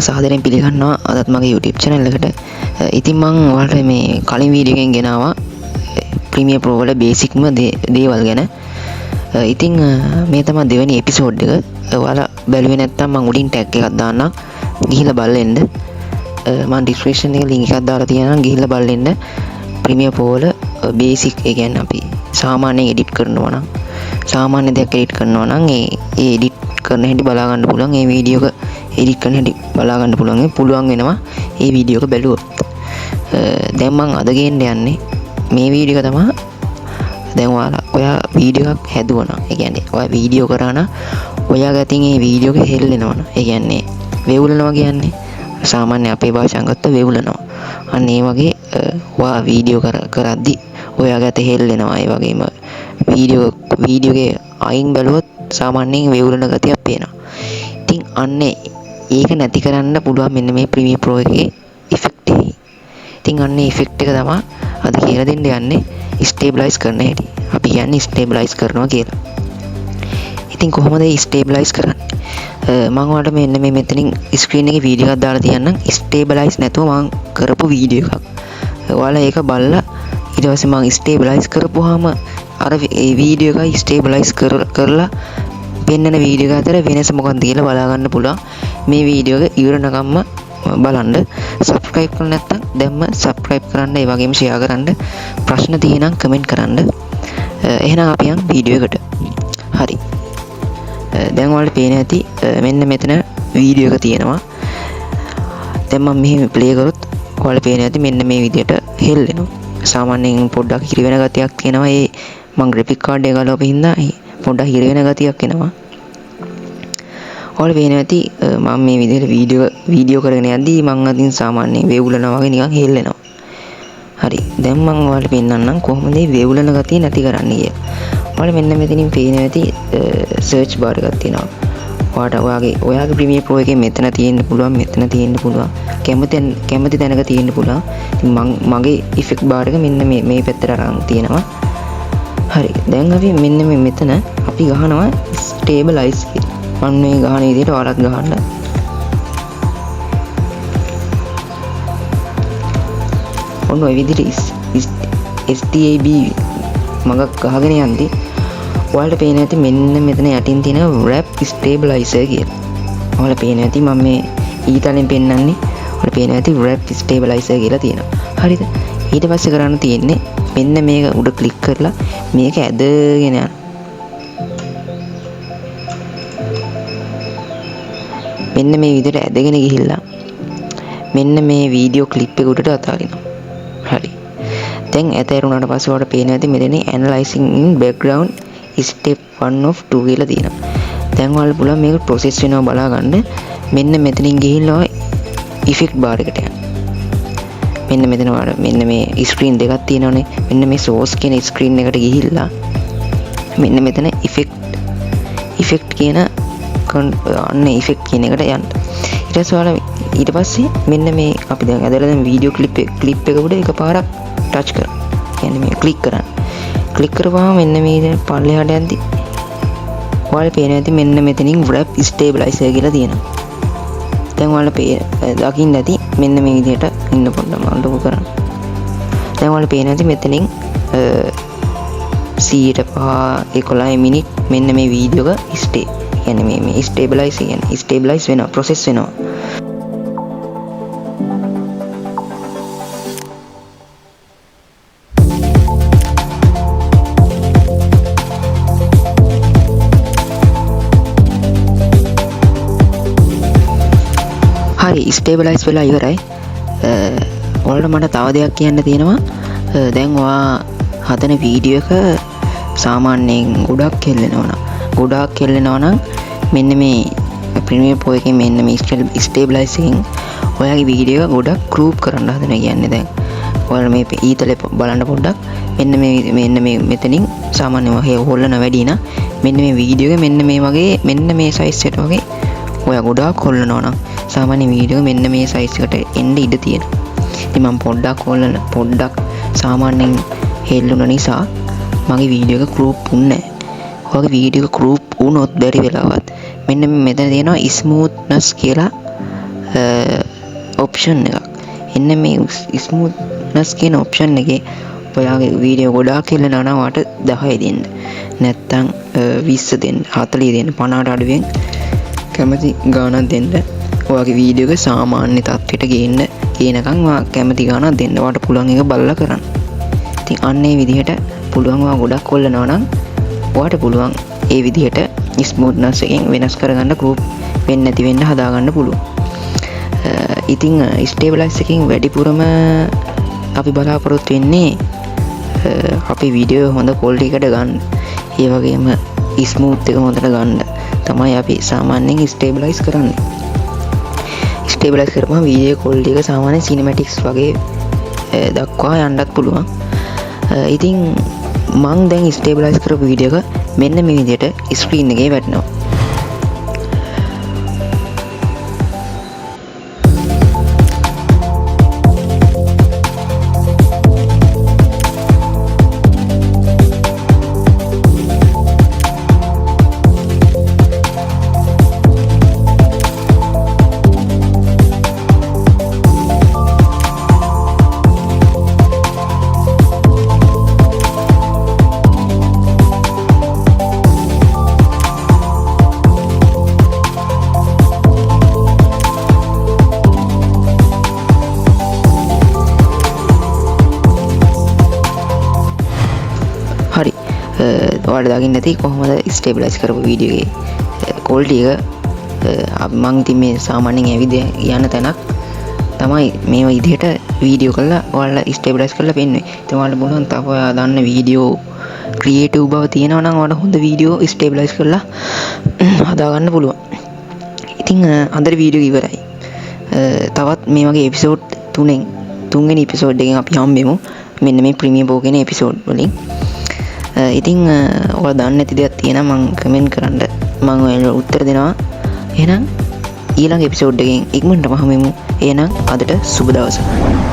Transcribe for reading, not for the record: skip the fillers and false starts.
සාදරයෙන් පිළිගන්නවා අදත් මගේ YouTube channel එකට. ඉතින් මම ඔයාලට මේ කලින් වීඩියෝ එකෙන් ගෙනාවා Premiere Pro වල බේසික්ම දේවල් ගැන. ඉතින් මේ තමයි දෙවෙනි එපිසෝඩ් එක. ඔයාලා බැලුවේ නැත්නම් මම උඩින් ටැග් එකක් දාන්නම්. ගිහිල්ලා බලන්න. මම description එකේ link එකක් දාලා තියෙනවා. ගිහිල්ලා බලන්න. Premiere Pro වල බේසික් ඒ කියන්නේ අපි සාමාන්‍යයෙන් edit කරනවා නම් සාමාන්‍ය දෙයක් edit කරනවා නම් ඒ edit කරන හැටි බලා ගන්න පුළුවන්. මේ වීඩියෝ එක edit කරන හැටි බලා ගන්න පුළුවන් වෙනවා මේ වීඩියෝ එක බැලුවොත්. දැන් මම අද ගේන්න යන්නේ මේ වීඩියෝ එක තමයි. දැන් ඔයා වීඩියෝ එකක් හැදුවා නම් ඒ කියන්නේ ඔයා වීඩියෝ කරා නම් ඔයාගේ අතින් මේ වීඩියෝ එක හෙල්ලෙනවා නම් ඒ කියන්නේ වේවුලනවා කියන්නේ සාමාන්‍ය අපේ භාෂාවෙන් ගත්ත වේවුලනවා. අන්න ඒ වගේ ඔයා වීඩියෝ කරද්දි ඔයාගේ අත හෙල්ලෙනවා. ඒ වගේම වීඩියෝ එකේ අයින් බැලුවොත් සාමාන්‍යයෙන් වේවුලන ගතියක් පේනවා. ඉතින් අන්න ඒක නැති කරන්න පුළුවන් මෙන්න මේ Premiere Pro එකේ ඉෆෙක්ට් එක. ඉතින් අන්න ඉෆෙක්ට් එක තමයි අද කියලා දෙන්න යන්නේ ස්ටේබ්ලයිස් කරන හැටි. අපි කියන්නේ ස්ටේබ්ලයිස් කරනවා කියලා. ඉතින් කොහොමද ස්ටේබ්ලයිස් කරන්නේ? මම ඔයාලට මෙන්න මේ මෙතනින් ස්ක්‍රීන් එකේ වීඩියෝ එකක් දාලා තියන්නම්. ස්ටේබ්ලයිස් නැතුව මම කරපු වීඩියෝ එකක්. ඔයාලා ඒක බලලා ඊට පස්සේ මම ස්ටේබ්ලයිස් කරපුවාම අර ඒ වීඩියෝ එක ස්ටේබ්ලයිස් කරලා පෙන්නන වීඩියෝ එක අතර වෙනස මොකක්ද කියලා බලා ගන්න පුළුවන්. මේ වීඩියෝ එක ඉවරනකම්ම බලන්න. subscribe කරලා නැත්නම් දැම්ම subscribe කරන්න. ඒ වගේම share කරන්න. ප්‍රශ්න තියෙනම් comment කරන්න. එහෙනම් අපි යන් වීඩියෝ එකට. හරි. දැන් ඔයාලට පේන ඇති මෙන්න මෙතන වීඩියෝ එක තියෙනවා. දැන් මම මෙහෙම play කරොත් ඔයාලට පේන ඇති මෙන්න මේ විදිහට හෙල්ලෙනවා. සාමාන්‍යයෙන් පොඩ්ඩක් හිරි වෙන ගතියක් තියෙනවා. ඒ මම graphic card එක ගලවපු හින්දා පොඩ්ඩක් හිරි වෙන ගතියක් එනවා. ඔයාලට පේන ඇති මම මේ විදිහට වීඩියෝ කරගෙන යද්දී මම අදින් සාමාන්‍යයෙන් වේවුලනවා වගේ නිකන් හෙල්ලෙනවා. හරි. දැන් මම ඔයාලට පෙන්නන්නම් කොහොමද මේ වේවුලන ගතිය නැති කරන්නේ කියලා. ඔයාලට මෙන්න මෙතනින් පේන ඇති search bar එකක් තියෙනවා. ඔයාගේ Premiere Pro එකේ මෙතන තියෙන්න පුළුවන්, මෙතන තියෙන්න පුළුවන්. කැමති තැනක තියෙන්න පුළුවන්. ඉතින් මගේ effect bar එක මෙන්න මේ පැත්තට අරන් තියෙනවා. හරි. දැන් අපි මෙන්න මෙතන අපි ගහනවා stabilize කියලා. මම මේ ගහන විදිහට ඔයාලත් ගහන්න. ඔන්න ඔය විදිහට STAB මගක් ගහගෙන යද්දී ඔයාලට පේන ඇති මෙන්න මෙතන යටින් තියෙන wrap stabilizer කියලා. ඔයාලට පේන ඇති මම මේ ඊතලෙන් පෙන්නන්නේ. ඔයාලට පේන ඇති wrap stabilizer කියලා තියෙනවා. හරිද? ඊට පස්සේ කරන්න තියෙන්නේ මෙන්න මේක උඩ ක්ලික් කරලා මේක ඇදගෙන යන්න. මෙන්න මේ විදිහට ඇදගෙන ගිහිල්ලා මෙන්න මේ වීඩියෝ ක්ලිප් එක උඩට අතාරිනවා. හරි. දැන් ඇතෑරුණාට පස්සේ ඔයාලට පේන ඇති මෙතන analyzing in background step 1 of 2 කියලා තියෙනවා. දැන් ඔයාලට පුළුවන් මේක process වෙනවා බලා ගන්න. මෙන්න මෙතනින් ගිහිල්ලා effect bar එකට යන්න. මෙන්න මෙතන මෙන්න මේ screen දෙකක් තියෙනවනේ. මෙන්න මේ source කියන screen එකට ගිහිල්ලා මෙන්න මෙතන effect කියන අන්න effect කියන එකට යන්න. ඊට පස්සේ මෙන්න මේ අපි දැන් ඇදලා දැන් වීඩියෝ ක්ලිප් එක උඩ එකපාරක් ටච් කරන්න. කියන්නේ මේ ක්ලික් කරන්න. ක්ලික් කරපුවාම මෙන්න මේ පල්ලෙහාට යද්දි ඔයාලට පේන ඇති මෙන්න මෙතනින් wrap stabilizer කියලා තියෙනවා. දැන් ඔයාලට දකින්න ඇති මෙන්න මේ විදිහට ඉන්න පොඩ්ඩක් මම ලොකු කරන්න. දැන් ඔයාලට පේන ඇති මෙතනින් 105 මිනිත් මෙන්න මේ වීඩියෝ එක කියන්නේ මේ ස්ටේබ්ලයිස් වෙනවා, process වෙනවා. හරි, ස්ටේබ්ලයිස් වෙලා ඉවරයි. ඔයාලට මට තව දෙයක් කියන්න තියෙනවා. දැන් ඔයා හදන වීඩියෝ එක සාමාන්‍යයෙන් ගොඩක් හෙල්ලෙනවා නම් මෙන්න මේ Premiere Pro එකේ මෙන්න මේ ස්ටේබ්ලයිස් එකෙන් ඔයාගේ වීඩියෝ එක ගොඩක් ගෲප් කරන්න හදනවා කියන්නේ. දැන් ඔයාලා මේ ඊතලේ බලන්න පොඩ්ඩක් මෙන්න මේ මෙතනින් සාමාන්‍යයෙන් වගේ හොල්ලන වැඩි නම් මෙන්න මේ වීඩියෝ එක මෙන්න මේ සයිස් එකට වගේ ඔයා ගොඩක් හොල්ලනවා නම් සාමාන්‍ය වීඩියෝ මෙන්න මේ සයිස් එකට එන්න ඉඩ තියෙනවා. ඉතින් මම පොඩ්ඩක් සාමාන්‍යයෙන් හෙල්ලුන නිසා මගේ වීඩියෝ එක ගෲප් වුණේ නැහැ. ඔයාගේ වීඩියෝ එක ගෲප් වුණොත් බැරි වෙලාවත් මෙන්න මෙතන තියෙනවා ස්මූත්නස් කියලා ඔප්ෂන් එකක්. එන්න මේ ස්මූත්නස් කියන ඔප්ෂන් එකේ ඔයාගේ වීඩියෝ ගොඩාක් කෙල්ලනවා නම් වාට 10 දෙන්න. නැත්තම් 20 දෙන්න, 40 දෙන්න, 50ට අඩුවෙන් කැමති ගාණක් දෙන්න. ඔයාගේ වීඩියෝ එක සාමාන්‍ය තත්ත්වයට ගේනකම් ඔයා කැමති ගාණක් දෙන්න. ඔයාට පුළුවන් එක බලලා කරන්න. ඉතින් අන්න ඒ විදිහට පුළුවන් ඔයා ගොඩක් කොල්ලනවා නම් ඔයාට පුළුවන් ඒ විදිහට ස්මූත්නස් එකෙන් වෙනස් කරගන්න ගෲප් වෙන්නේ නැති වෙන්න හදාගන්න පුළුවන්. ඉතින් ස්ටේබලයිස් එකකින් වැඩිපුරම අපි බලාපොරොත්තු වෙන්නේ අපේ වීඩියෝ හොඳ ක්වොලිටි එකට ගන්න. ඒ වගේම ස්මූත් එක හොඳට ගන්න තමයි අපි සාමාන්‍යයෙන් ස්ටේබලයිස් කරන්නේ. ස්ටේබලයිස් කරපුවම වීඩියෝ ක්වොලිටි එක සාමාන්‍යයෙන් සිනමැටික්ස් වගේ දක්වා යන්නත් පුළුවන්. ඉතින් මං දැන් ස්ටේබලයිස් කරපු වීඩියෝ එක මෙන්න මේ විදිහට ස්ක්‍රීන් එකේ වැටෙනවා. හරි ඔයාලට දකින්න ඇති කොහොමද ස්ටේබලයිස් කරපු වීඩියෝ එකේ ක්වොලිටි එක. මං ඉතින් මේ සාමාන්‍යයෙන් ඇවිද යන තැනක් තමයි මේ විදිහට වීඩියෝ කරලා ඔයාලා ස්ටේබලයිස් කරලා පෙන්වන්නේ. ඉතින් ඔයාලට බලන්න තව ඔයා දන්න වීඩියෝ ක්‍රියේටිව් බව තියෙනවා නම් ඔයාලට හොඳ වීඩියෝ ස්ටේබලයිස් කරලා හදාගන්න පුළුවන්. ඉතින් අද වීඩියෝ ඉවරයි. තවත් මේ වගේ එපිසෝඩ් 3න් තුන්වෙනි එපිසෝඩ් එකෙන් අපි හම්බෙමු. මෙන්න මේ ප්‍රීමියර් ප්‍රෝ කියන එපිසෝඩ් වලින්. ඉතින් ඔයාලා දන්නේ නැති දෙයක් තියෙනවා මම කමෙන්ට් කරන්න මම ඔයාලට උත්තර දෙනවා. එහෙනම් ඊළඟ එපිසෝඩ් එකෙන් ඉක්මනටම හමුවෙමු. එහෙනම් අදට සුබ දවසක්.